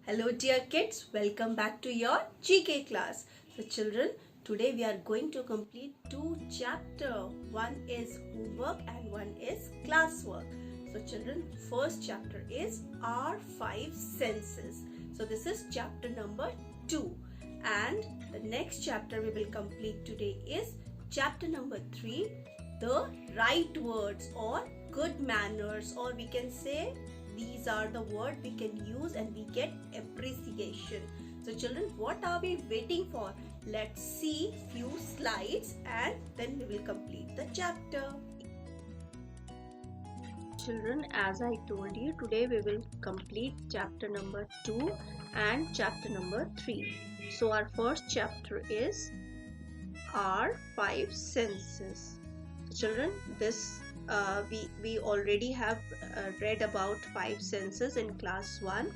Hello dear kids, welcome back to your GK class. So children, today we are going to complete two chapters. One is homework and one is classwork. So children, first chapter is our five senses. So this is chapter number 2. And the next chapter we will complete today is chapter number 3, the right words or good manners, or we can say these are the words we can use and we get appreciation. So children, what are we waiting for? Let's see few slides and then we will complete the chapter. Children, as I told you, today we will complete chapter number 2 and chapter number 3. So our first chapter is our five senses. So children, this we already have read about five senses in class 1,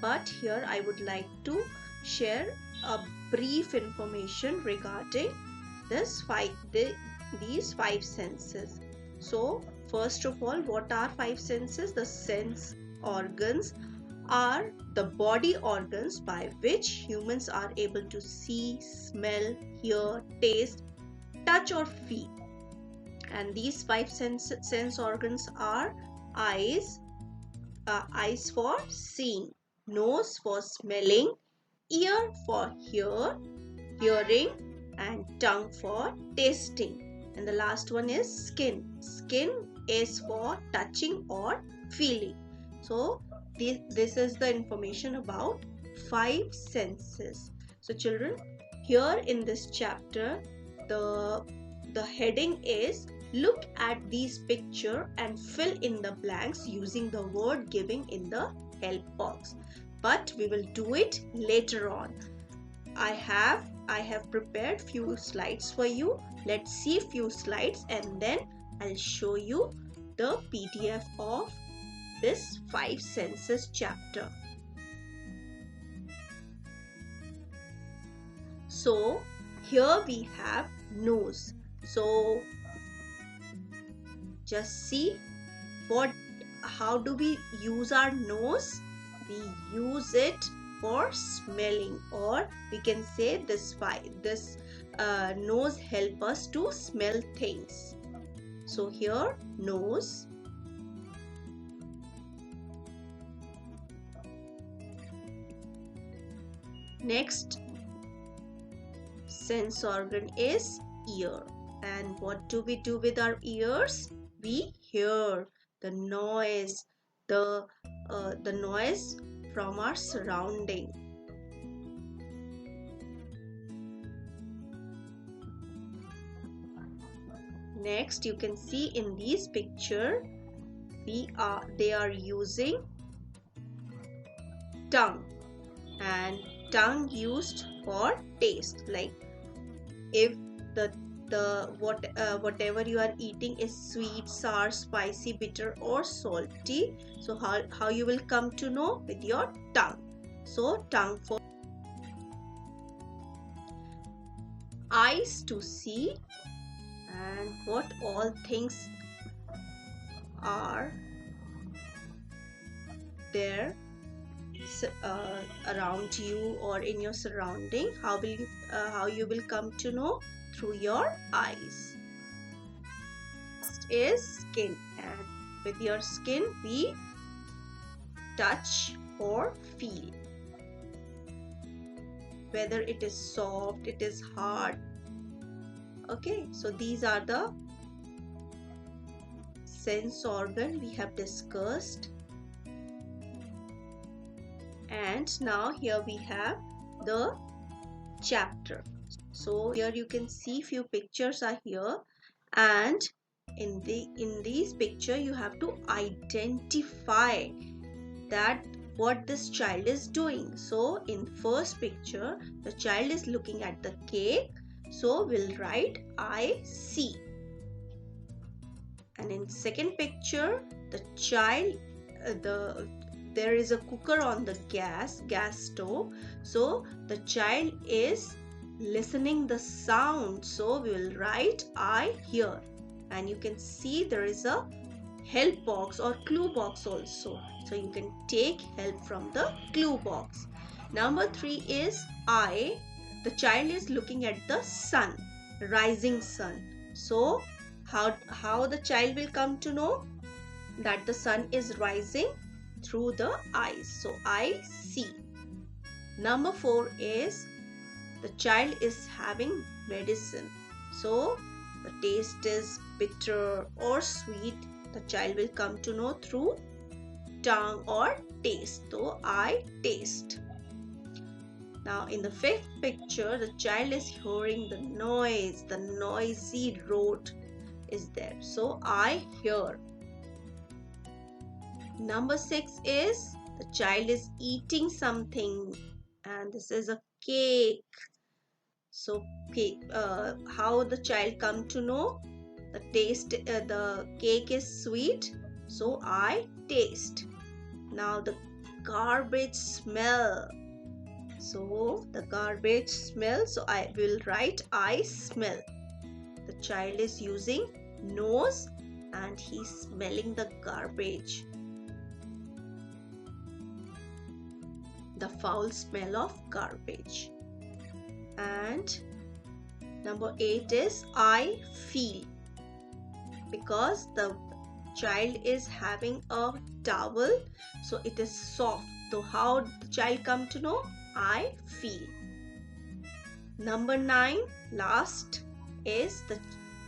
but here I would like to share a brief information regarding these five senses. So first of all, what are five senses? The sense organs are the body organs by which humans are able to see, smell, hear, taste, touch or feel. And these five sense organs are eyes for seeing, nose for smelling, ear for hearing, and tongue for tasting. And the last one is skin. Skin is for touching or feeling. So this is the information about five senses. So children, here in this chapter, the heading is look at these picture and fill in the blanks using the word given in the help box. But we will do it later on. I have prepared few slides for you. Let's see few slides and then I'll show you the PDF of this five senses chapter. So here we have nose. So just see how do we use our nose? We use it for smelling, or we can say this nose help us to smell things. So here nose, next sense organ is ear. And what do we do with our ears? We hear the noise, the noise from our surrounding. Next, you can see in this picture, they are using tongue, and tongue used for taste. Like if whatever you are eating is sweet, sour, spicy, bitter or salty, so how you will come to know? With your tongue. So tongue for eyes to see, and what all things are there around you or in your surrounding. How you will come to know? Through your eyes. Next is skin, and with your skin we touch or feel, whether it is soft, it is hard. Okay, so these are the sense organ we have discussed. And now here we have the chapter. So here you can see few pictures are here, and in these picture you have to identify that what this child is doing. So in first picture, the child is looking at the cake, so we'll write I see. And in second picture, the child there is a cooker on the gas stove, so the child is listening the sound, so we will write I hear. And you can see there is a help box or clue box also. So you can take help from the clue box. Number 3 is I. The child is looking at the sun, rising sun. So how the child will come to know that the sun is rising? Through the eyes. So I see. Number 4 is the child is having medicine. So the taste is bitter or sweet. The child will come to know through tongue or taste. So I taste. Now in the 5th picture, the child is hearing the noise. The noisy road is there. So I hear. Number 6 is the child is eating something, and this is a cake. So how the child come to know the taste? The cake is sweet. So I taste. Now the garbage smell. So the garbage smell. So I will write I smell. The child is using nose and he's smelling the garbage. The foul smell of garbage. And number 8 is I feel, because the child is having a towel, so it is soft. So how the child come to know? I feel. Number 9, last, is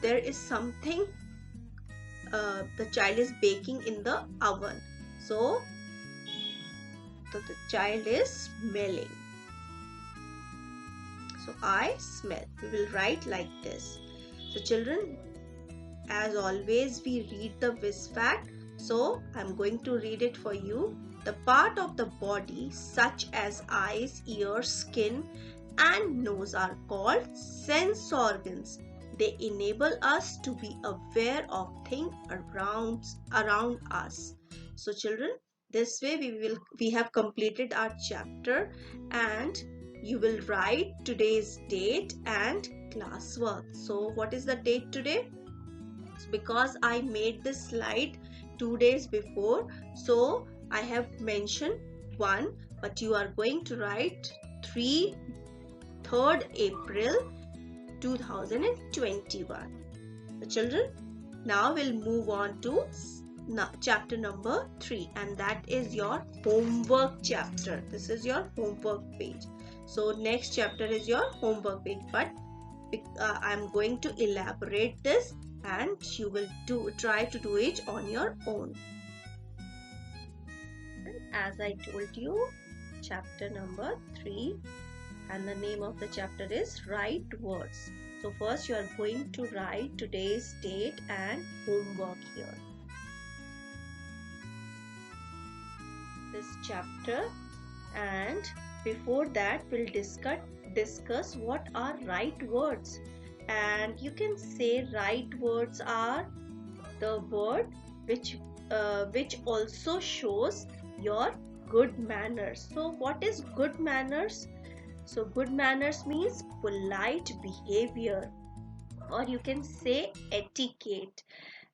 there is something the child is baking in the oven. So the child is smelling. So I smell. We will write like this. So children, as always, we read the WISFACT. So I'm going to read it for you. The part of the body such as eyes, ears, skin and nose are called sense organs. They enable us to be aware of things around us. So children, this way we have completed our chapter, and you will write today's date and classwork. So what is the date today? Because I made this slide 2 days before, so I have mentioned 1, but you are going to write 3rd April 2021. The children, now we'll move on to chapter number 3, and that is your homework chapter. This is your homework page. So next chapter is your homework page, but I'm going to elaborate this and you will try to do it on your own. As I told you, chapter number 3, and the name of the chapter is Write Words. So first you are going to write today's date and homework here. This chapter, and before that we'll discuss what are right words. And you can say right words are the word which also shows your good manners. So what is good manners? So good manners means polite behavior, or you can say etiquette,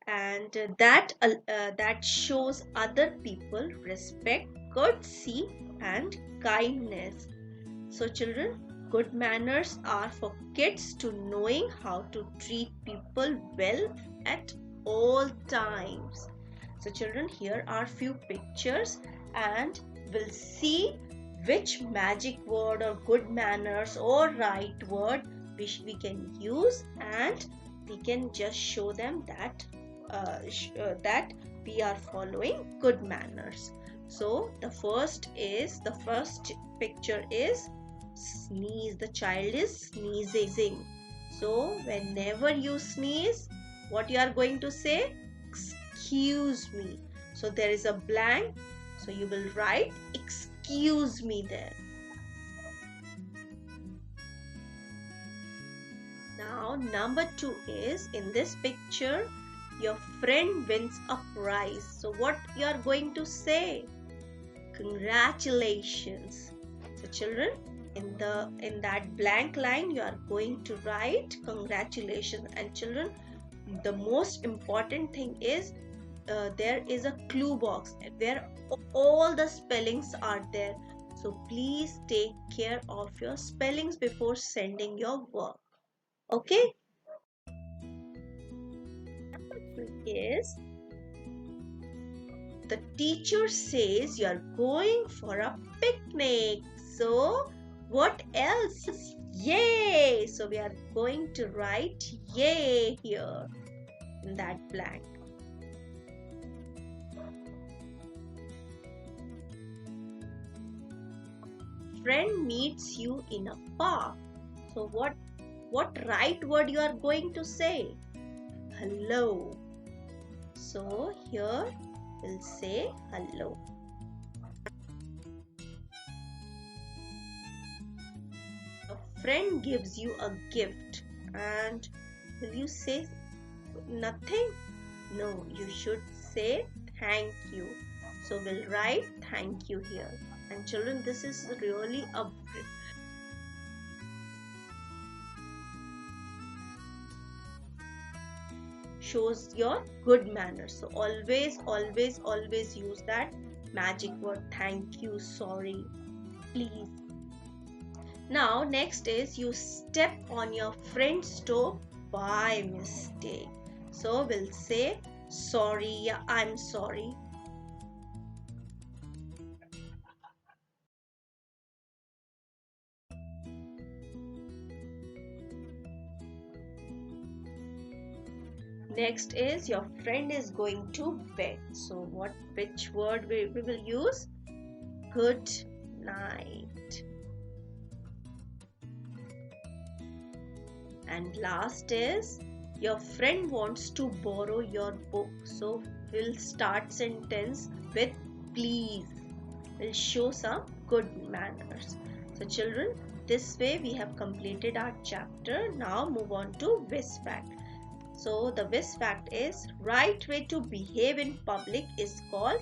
and that shows other people respect, courtesy and kindness. So children, good manners are for kids to knowing how to treat people well at all times. So children, here are few pictures, and we'll see which magic word or good manners or right word which we can use, and we can just show them that that we are following good manners. So the first picture is sneeze. The child is sneezing. So whenever you sneeze, what you are going to say? Excuse me. So there is a blank, so you will write excuse me there. Now number 2 is, in this picture your friend wins a prize. So what you are going to say? Congratulations. So children, in that blank line you are going to write congratulations. And children, the most important thing is there is a clue box where all the spellings are there. So please take care of your spellings before sending your work. Okay? Is the teacher says you're going for a picnic. So what else? Yay! So we are going to write yay here in that blank. Friend meets you in a park. So what right word you are going to say? Hello. So here we'll say hello. A friend gives you a gift and will you say nothing? No, you should say thank you. So we'll write thank you here. And children, this is really a shows your good manners. So always use that magic word thank you, sorry, please. Now next is you step on your friend's toe by mistake. So we'll say sorry, yeah, I'm sorry. Next is your friend is going to bed. So which word we will use? Good night. And last is your friend wants to borrow your book. So we'll start sentence with please. We'll show some good manners. So children, this way we have completed our chapter. Now move on to Vis fact. So the Vis fact is right way to behave in public is called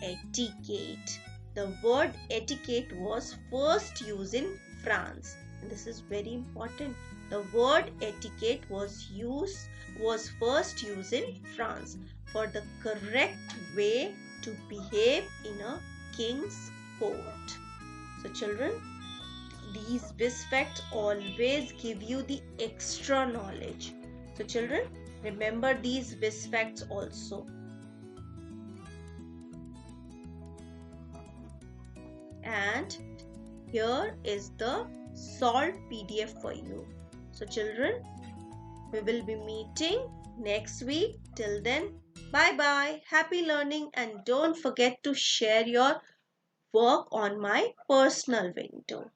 etiquette. The word etiquette was first used in France. And this is very important. The word etiquette was first used in France for the correct way to behave in a king's court. So children, these Vis facts always give you the extra knowledge. So children, remember these Vis facts also. And here is the solved PDF for you. So children, we will be meeting next week. Till then, bye bye. Happy learning and don't forget to share your work on my personal window.